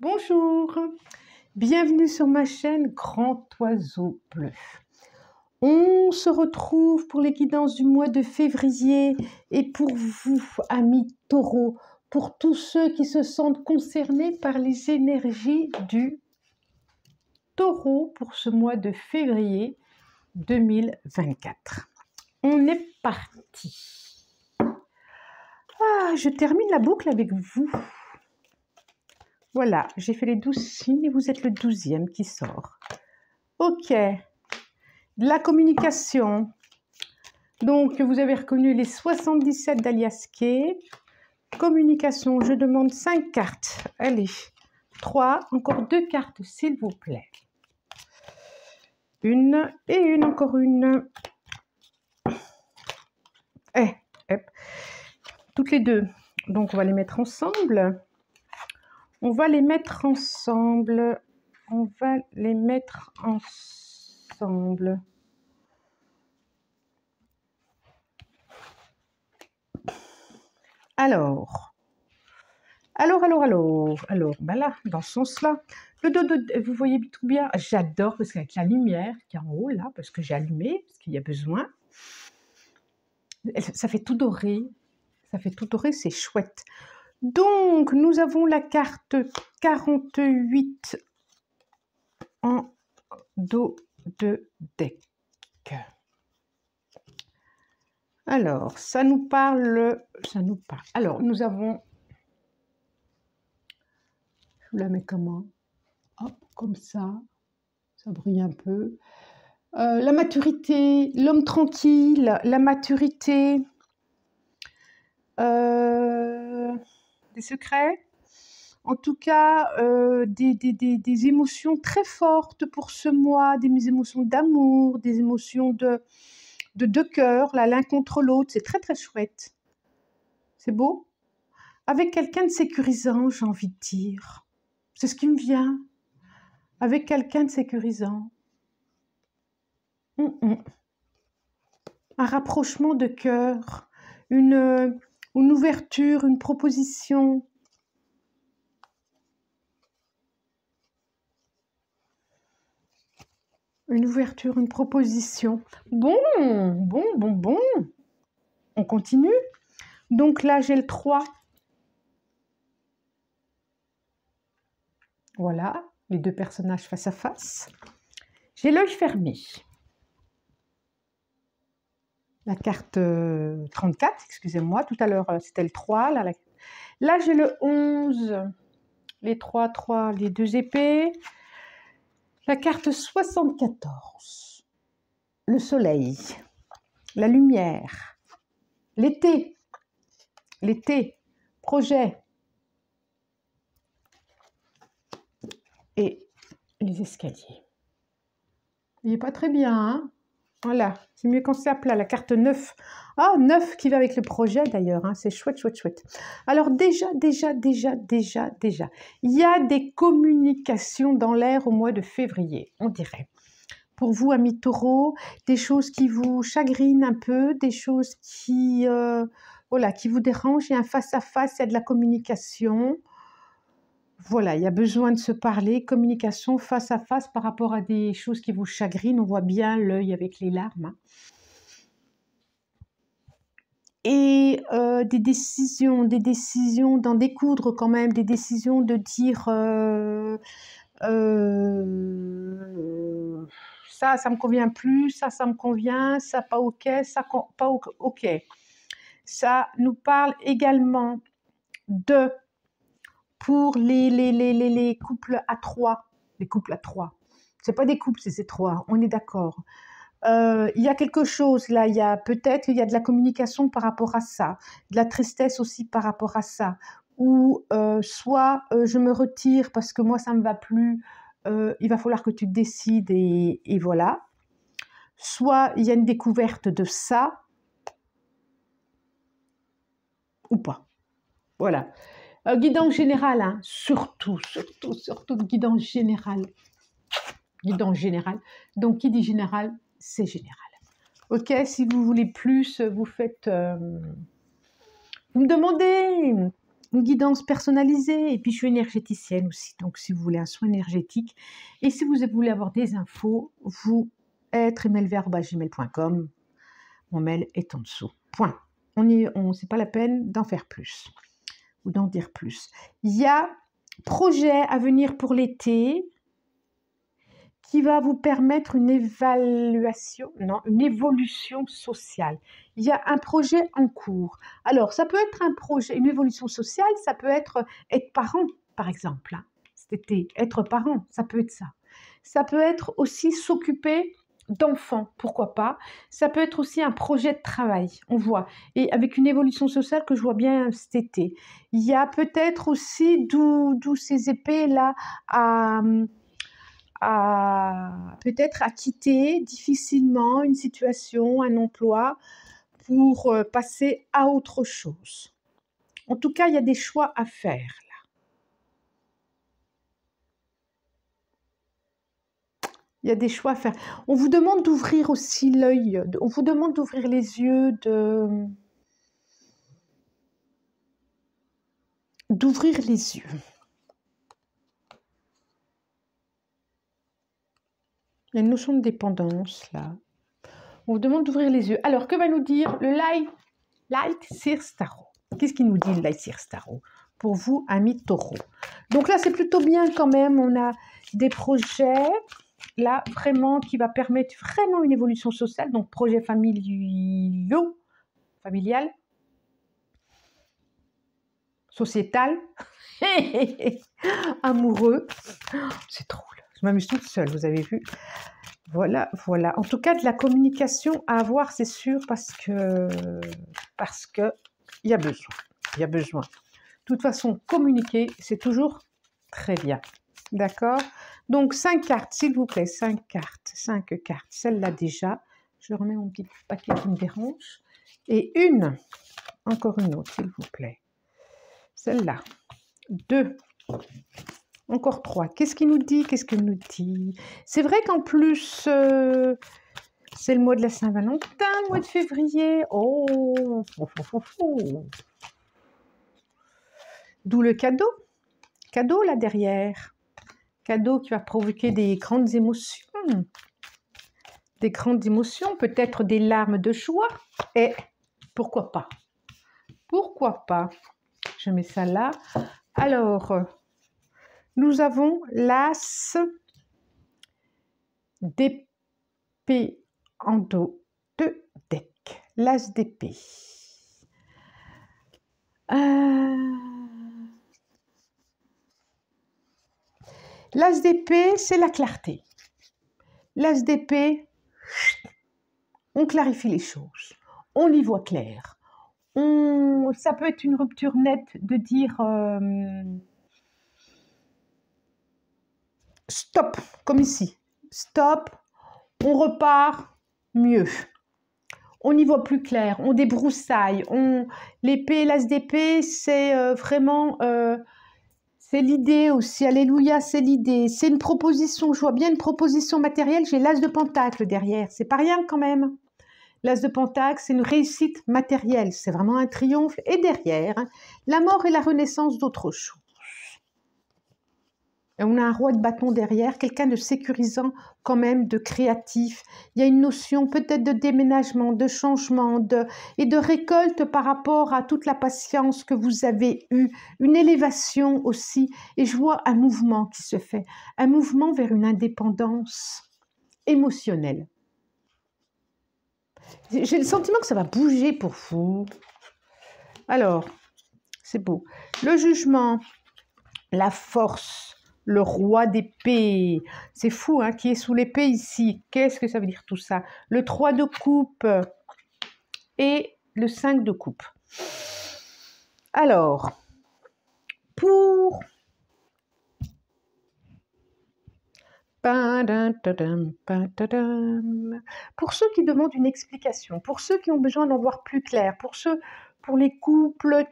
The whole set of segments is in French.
Bonjour, bienvenue sur ma chaîne Grand Oiseau Bleu. On se retrouve pour les guidances du mois de février et pour vous, amis taureaux, pour tous ceux qui se sentent concernés par les énergies du taureau pour ce mois de février 2024. On est parti. Je termine la boucle avec vous. Voilà, j'ai fait les 12 signes et vous êtes le 12e qui sort. Ok, la communication. Donc, vous avez reconnu les 77 d'Alias Kay. Communication, je demande 5 cartes. Allez, 3, encore 2 cartes, s'il vous plaît. Une et une, encore une. Toutes les deux. Donc, on va les mettre ensemble. On va les mettre ensemble. Alors, ben là, dans ce sens-là, le dos de, vous voyez tout bien, j'adore parce qu'avec la lumière qui est en haut là, parce que j'ai allumé, parce qu'il y a besoin, ça fait tout doré, c'est chouette. Donc, nous avons la carte 48 en dos de deck. Alors, ça nous parle. Alors, nous avons. Je vous la mets comment? Hop, comme ça brille un peu. La maturité, l'homme tranquille, la maturité, des secrets. En tout cas, des émotions très fortes pour ce mois, des émotions d'amour, des émotions de deux cœurs, là, l'un contre l'autre. C'est très, très chouette. C'est beau. Avec quelqu'un de sécurisant, j'ai envie de dire. C'est ce qui me vient. Avec quelqu'un de sécurisant. Un rapprochement de cœur, une ouverture, une proposition. Une ouverture, une proposition. Bon. On continue. Donc là, j'ai le 3. Voilà, les deux personnages face à face. J'ai l'œil fermé. La carte 34, excusez-moi. Tout à l'heure, c'était le 3. Là j'ai le 11. Les 3, les 2 épées. La carte 74. Le soleil. La lumière. L'été. Projet. Et les escaliers. Il n'est pas très bien, hein? Voilà, c'est mieux quand c'est à plat. La carte 9. Ah, 9 qui va avec le projet d'ailleurs, hein. C'est chouette. Alors déjà. Il y a des communications dans l'air au mois de février, on dirait. Pour vous, amis taureaux, des choses qui vous chagrinent un peu, des choses qui vous dérangent. Il y a un face-à-face, il y a de la communication. Voilà, il y a besoin de se parler, communication face à face par rapport à des choses qui vous chagrinent. On voit bien l'œil avec les larmes. Hein. Et des décisions, d'en découdre quand même, des décisions de dire ça me convient plus, ça me convient, ça pas ok, ça pas ok. Ça nous parle également de pour les couples à 3. Les couples à 3. C'est pas des couples, c'est 3, on est d'accord. Il y a quelque chose là, il y a de la communication par rapport à ça, de la tristesse aussi par rapport à ça, ou soit je me retire parce que moi ça me va plus, il va falloir que tu te décides et voilà. Soit il y a une découverte de ça, ou pas. Voilà. Guidance générale, hein, surtout, guidance générale. Guidance générale. Donc, qui dit général, c'est général. Ok, si vous voulez plus, vous faites... vous me demandez une guidance personnalisée. Et puis, je suis énergéticienne aussi. Donc, si vous voulez un soin énergétique et si vous voulez avoir des infos, vous êtes emailvert@gmail.com. Mon mail est en dessous. Point. C'est pas la peine d'en faire plus ou d'en dire plus. Il y a projet à venir pour l'été qui va vous permettre une évolution sociale. Il y a un projet en cours. Alors, ça peut être un projet, une évolution sociale, ça peut être parent, par exemple. Cet été, être parent, ça peut être ça. Ça peut être aussi s'occuper d'enfants, pourquoi pas. Ça peut être aussi un projet de travail, on voit. Et avec une évolution sociale que je vois bien cet été. Il y a peut-être aussi, d'où ces épées-là, peut-être à quitter difficilement une situation, un emploi, pour passer à autre chose. En tout cas, il y a des choix à faire là. Il y a des choix à faire. On vous demande d'ouvrir aussi l'œil, on vous demande d'ouvrir les yeux, d'ouvrir les yeux. Il y a une notion de dépendance là. On vous demande d'ouvrir les yeux. Alors, que va nous dire le Light Seers Tarot? Qu'est-ce qu'il nous dit, le Light Seers Tarot, pour vous, amis taureaux? Donc là, c'est plutôt bien quand même. On a des projets, là, vraiment, qui va permettre vraiment une évolution sociale. Donc, projet familial, sociétal, amoureux. C'est drôle. Je m'amuse toute seule, vous avez vu. Voilà, voilà. En tout cas, de la communication à avoir, c'est sûr, parce que il y a besoin. Il y a besoin. De toute façon, communiquer, c'est toujours très bien. D'accord? Donc, 5 cartes, s'il vous plaît. 5 cartes. 5 cartes. Celle-là déjà. Je remets mon petit paquet qui me dérange. Et encore une autre, s'il vous plaît. Celle-là. 2. Encore 3. Qu'est-ce qu'il nous dit? Qu'est-ce qu'il nous dit? C'est vrai qu'en plus, c'est le mois de la Saint-Valentin, le mois de février. Oh. D'où le cadeau. Cadeau là derrière. Cadeau qui va provoquer des grandes émotions. Des grandes émotions, peut-être des larmes de joie. Et pourquoi pas? Pourquoi pas? Je mets ça là. Alors, nous avons l'as d'épée en dos de deck. L'as d'épée. L'as d'épée, c'est la clarté. L'as d'épée, on clarifie les choses. On y voit clair. Ça peut être une rupture nette de dire stop, comme ici. Stop, on repart mieux. On y voit plus clair, on débroussaille. L'épée, l'as d'épée, c'est vraiment... c'est l'idée aussi, alléluia, c'est l'idée. C'est une proposition, je vois bien une proposition matérielle. J'ai l'as de pentacle derrière, c'est pas rien quand même. L'as de pentacle, c'est une réussite matérielle, c'est vraiment un triomphe. Et derrière, la mort et la renaissance d'autre chose. Et on a un roi de bâton derrière, quelqu'un de sécurisant quand même, de créatif. Il y a une notion peut-être de déménagement, de changement et de récolte par rapport à toute la patience que vous avez eue. Une élévation aussi. Et je vois un mouvement qui se fait. Un mouvement vers une indépendance émotionnelle. J'ai le sentiment que ça va bouger pour vous. Alors, c'est beau. Le jugement, la force, le roi d'épée. C'est fou, hein, qui est sous l'épée ici. Qu'est-ce que ça veut dire tout ça? Le 3 de coupe et le 5 de coupe. Alors, pour... Pour ceux qui demandent une explication, pour ceux qui ont besoin d'en voir plus clair, pour les couples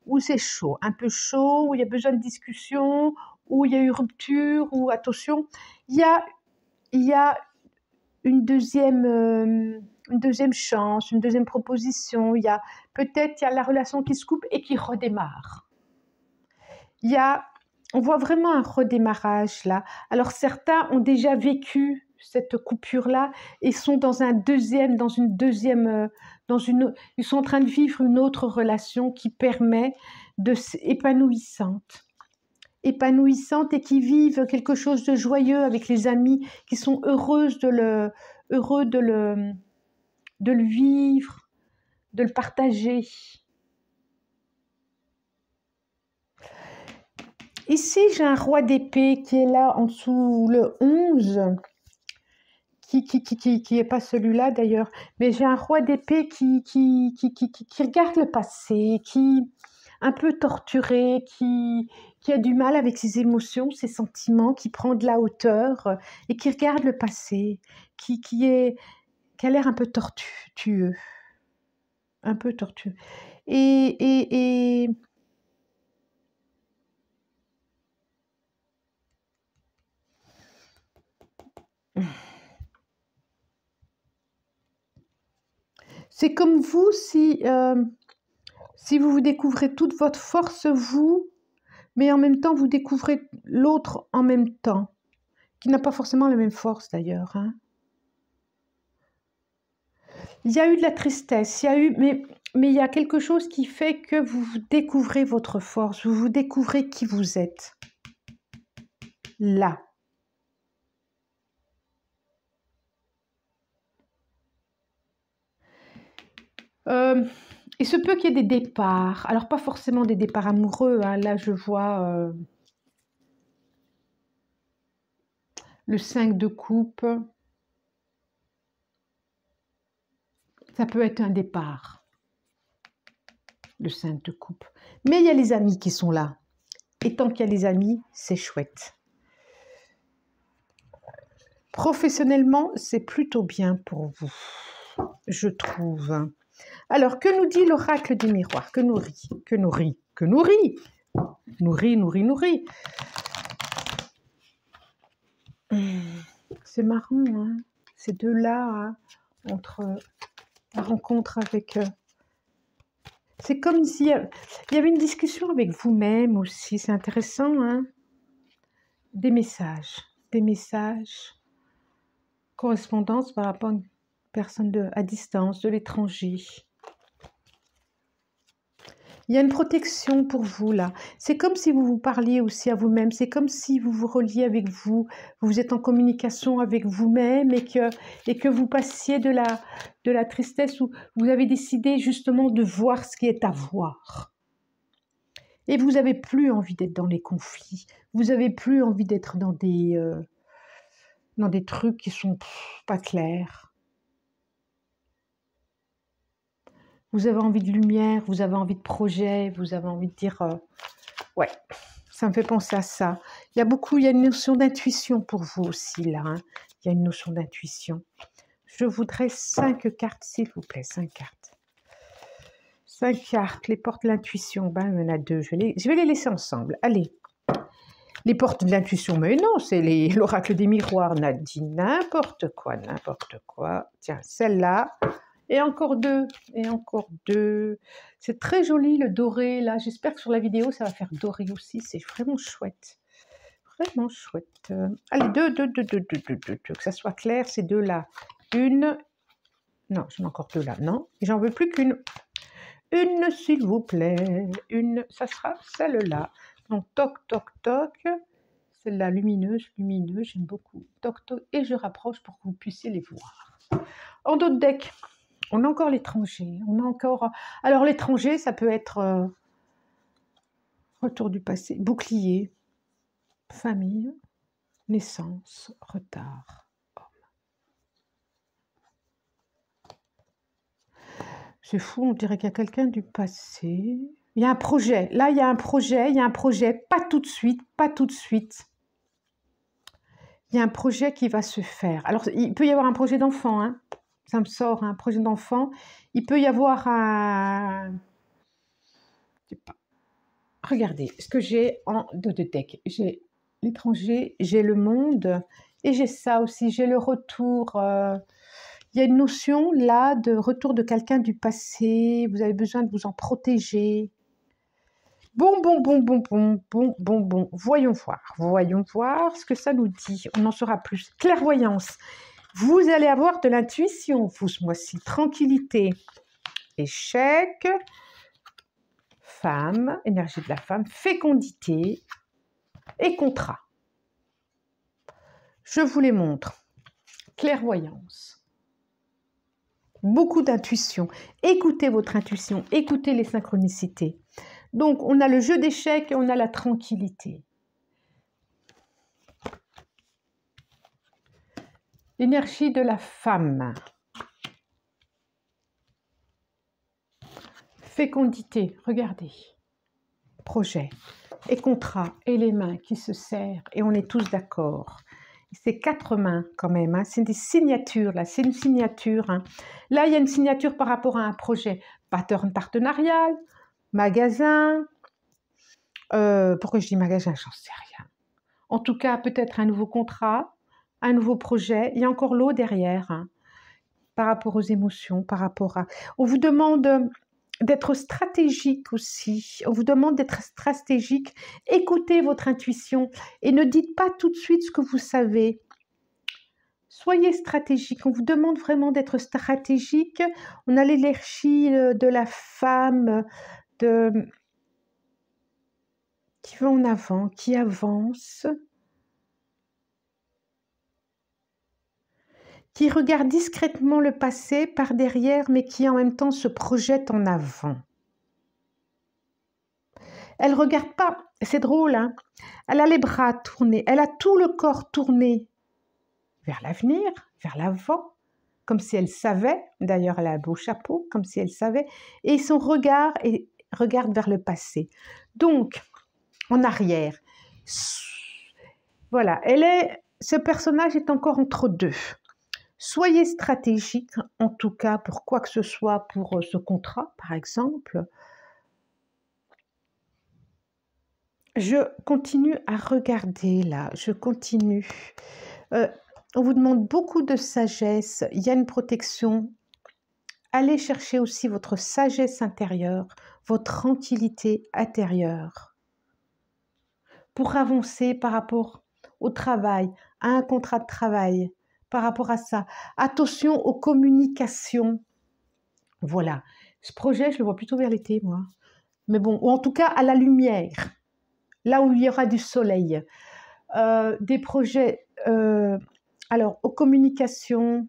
où c'est chaud, un peu chaud, où il y a besoin de discussion, où il y a eu rupture, où attention, il y a une deuxième une deuxième chance, une deuxième proposition. Peut-être il y a la relation qui se coupe et qui redémarre. On voit vraiment un redémarrage là. Alors certains ont déjà vécu cette coupure-là et sont dans une deuxième, ils sont en train de vivre une autre relation qui permet épanouissante et qui vivent quelque chose de joyeux avec les amis, qui sont heureux de le vivre, de le partager. Ici, j'ai un roi d'épée qui est là en dessous, le 11, qui est pas celui-là d'ailleurs, mais j'ai un roi d'épée qui regarde le passé, qui un peu torturé, qui a du mal avec ses émotions, ses sentiments, qui prend de la hauteur et qui regarde le passé, qui a l'air un peu tortueux, un peu tortueux. Et c'est comme vous si vous découvrez toute votre force, vous, mais en même temps, vous découvrez l'autre en même temps, qui n'a pas forcément la même force d'ailleurs. Hein. Il y a eu de la tristesse, mais il y a quelque chose qui fait que vous découvrez votre force, vous découvrez qui vous êtes. Là. Il se peut qu'il y ait des départs. Alors, pas forcément des départs amoureux. Hein. Là, je vois le 5 de coupe. Ça peut être un départ, le 5 de coupe. Mais il y a les amis qui sont là. Et tant qu'il y a les amis, c'est chouette. Professionnellement, c'est plutôt bien pour vous, je trouve. Alors, que nous dit l'oracle du miroir? Que nourrit? Nourrit. C'est marrant, hein, ces deux-là, hein, entre la rencontre avec... c'est comme s'il y avait une discussion avec vous-même aussi, c'est intéressant, hein. Des messages, correspondance par rapport à une personne à distance, de l'étranger. Il y a une protection pour vous là. C'est comme si vous vous parliez aussi à vous-même. C'est comme si vous vous reliez avec vous. Vous êtes en communication avec vous-même et que vous passiez de la tristesse où vous avez décidé justement de voir ce qui est à voir. Et vous n'avez plus envie d'être dans les conflits. Vous n'avez plus envie d'être dans des trucs qui sont pas clairs. Vous avez envie de lumière, vous avez envie de projet, vous avez envie de dire... ouais, ça me fait penser à ça. Il y a une notion d'intuition pour vous aussi, là. Hein. Il y a une notion d'intuition. Je voudrais 5 cartes, s'il vous plaît, 5 cartes. 5 cartes, les portes de l'intuition. Ben, il y en a 2, je vais les laisser ensemble. Allez. Les portes de l'intuition, mais non, c'est l'oracle des miroirs. On a dit n'importe quoi. Tiens, celle-là... Et encore 2, C'est très joli le doré là. J'espère que sur la vidéo ça va faire doré aussi. C'est vraiment chouette. Allez, 2. Que ça soit clair, ces deux là. Une. Non, j'en ai encore 2 là. Non, j'en veux plus qu'une. Une, s'il vous plaît. Une, ça sera celle-là. Donc, toc. Celle-là, lumineuse, j'aime beaucoup. Toc. Et je rapproche pour que vous puissiez les voir. En dos de deck. On a encore l'étranger, Alors l'étranger, ça peut être retour du passé, bouclier, famille, naissance, retard, homme. C'est fou, on dirait qu'il y a quelqu'un du passé. Il y a un projet, là il y a un projet, pas tout de suite. Il y a un projet qui va se faire. Alors il peut y avoir un projet d'enfant, hein. Ça me sort un projet d'enfant. Il peut y avoir un... Je sais pas. Regardez ce que j'ai en dos de deck. J'ai l'étranger, j'ai le monde et j'ai ça aussi. J'ai le retour. Il y a une notion là de retour de quelqu'un du passé, vous avez besoin de vous en protéger. Bon. Voyons voir ce que ça nous dit. On en saura plus. Clairvoyance. Vous allez avoir de l'intuition, vous, ce mois-ci. Tranquillité. Échec. Femme, énergie de la femme. Fécondité et contrat. Je vous les montre. Clairvoyance. Beaucoup d'intuition. Écoutez votre intuition. Écoutez les synchronicités. Donc, on a le jeu d'échecs et on a la tranquillité. L'énergie de la femme. Fécondité, regardez. Projet et contrat et les mains qui se serrent et on est tous d'accord. C'est 4 mains quand même, hein. C'est des signatures là, c'est une signature. Hein. Là, il y a une signature par rapport à un projet partenarial, magasin. Pourquoi je dis magasin? J'en sais rien. En tout cas, peut-être un nouveau contrat, un nouveau projet. Il y a encore l'eau derrière, hein, par rapport aux émotions, par rapport à... On vous demande d'être stratégique aussi. On vous demande d'être stratégique. Écoutez votre intuition et ne dites pas tout de suite ce que vous savez. Soyez stratégique. On vous demande vraiment d'être stratégique. On a l'énergie de la femme qui va en avant, qui avance, qui regarde discrètement le passé par derrière, mais qui en même temps se projette en avant. Elle ne regarde pas, c'est drôle, hein, elle a les bras tournés, elle a tout le corps tourné vers l'avenir, vers l'avant, comme si elle savait, d'ailleurs elle a un beau chapeau, comme si elle savait, et son regard regarde vers le passé. Donc, en arrière. Voilà, ce personnage est encore entre deux. Soyez stratégique, en tout cas, pour quoi que ce soit, pour ce contrat, par exemple. Je continue à regarder, là, je continue. On vous demande beaucoup de sagesse, il y a une protection. Allez chercher aussi votre sagesse intérieure, votre tranquillité intérieure. Pour avancer par rapport au travail, à un contrat de travail, par rapport à ça. Attention aux communications. Voilà. Ce projet, je le vois plutôt vers l'été, moi. Mais bon, ou en tout cas à la lumière, là où il y aura du soleil. Des projets, alors, aux communications,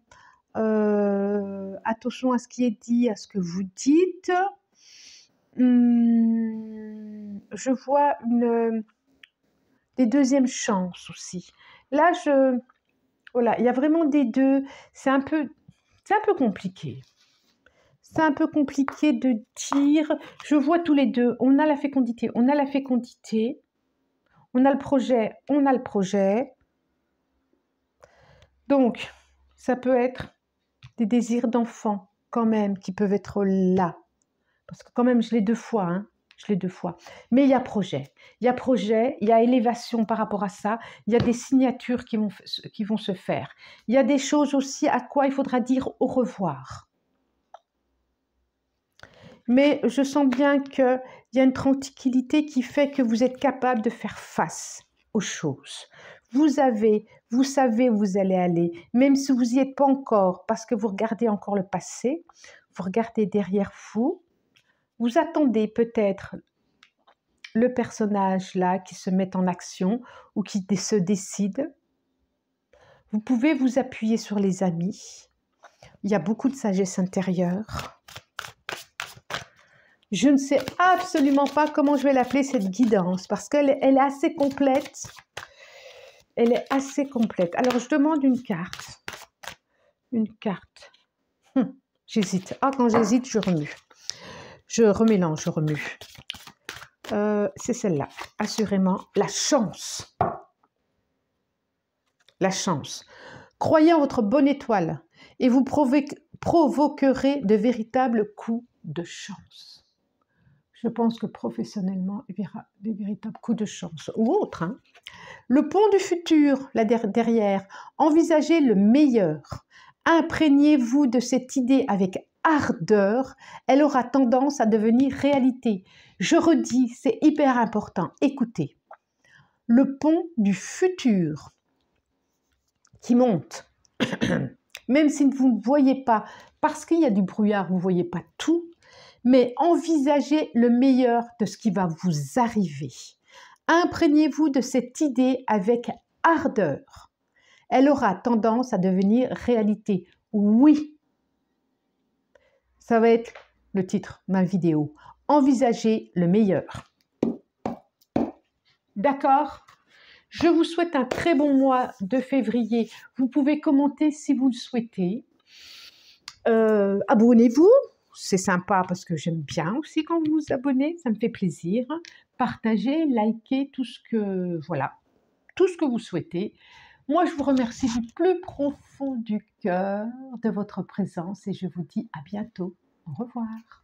attention à ce qui est dit, à ce que vous dites. Je vois des deuxièmes chances aussi. Là, voilà, il y a vraiment des deux. C'est un peu compliqué. C'est un peu compliqué de dire. Je vois tous les deux. On a la fécondité, on a la fécondité. On a le projet, on a le projet. Donc, ça peut être des désirs d'enfant quand même qui peuvent être là. Parce que quand même, je l'ai 2 fois, hein. Je l'ai 2 fois. Mais il y a projet. Il y a projet, il y a élévation par rapport à ça. Il y a des signatures qui vont se faire. Il y a des choses aussi à quoi il faudra dire au revoir. Mais je sens bien qu'il y a une tranquillité qui fait que vous êtes capable de faire face aux choses. Vous savez où vous allez aller, même si vous n'y êtes pas encore, parce que vous regardez encore le passé, vous regardez derrière vous, vous attendez peut-être le personnage là qui se met en action ou qui se décide. Vous pouvez vous appuyer sur les amis. Il y a beaucoup de sagesse intérieure. Je ne sais absolument pas comment je vais l'appeler cette guidance parce qu'elle est assez complète. Elle est assez complète. Alors, je demande une carte. Une carte. J'hésite. Ah, quand j'hésite, je remue. Je remélange, je remue. C'est celle-là. Assurément, la chance. La chance. Croyez en votre bonne étoile et vous provoquerez de véritables coups de chance. Je pense que professionnellement, il y aura des véritables coups de chance. Ou autre, hein. Le pont du futur, là derrière. Envisagez le meilleur. Imprégnez-vous de cette idée avec ardeur, elle aura tendance à devenir réalité. Je redis, c'est hyper important. Écoutez, le pont du futur qui monte, même si vous ne voyez pas, parce qu'il y a du brouillard, vous ne voyez pas tout, mais envisagez le meilleur de ce qui va vous arriver. Imprégnez-vous de cette idée avec ardeur. Elle aura tendance à devenir réalité. Oui, ça va être le titre de ma vidéo. Envisagez le meilleur. D'accord? Je vous souhaite un très bon mois de février. Vous pouvez commenter si vous le souhaitez. Abonnez-vous. C'est sympa parce que j'aime bien aussi quand vous vous abonnez. Ça me fait plaisir. Partagez, likez, tout ce que vous souhaitez. Moi, je vous remercie du plus profond du cœur de votre présence et je vous dis à bientôt. Au revoir.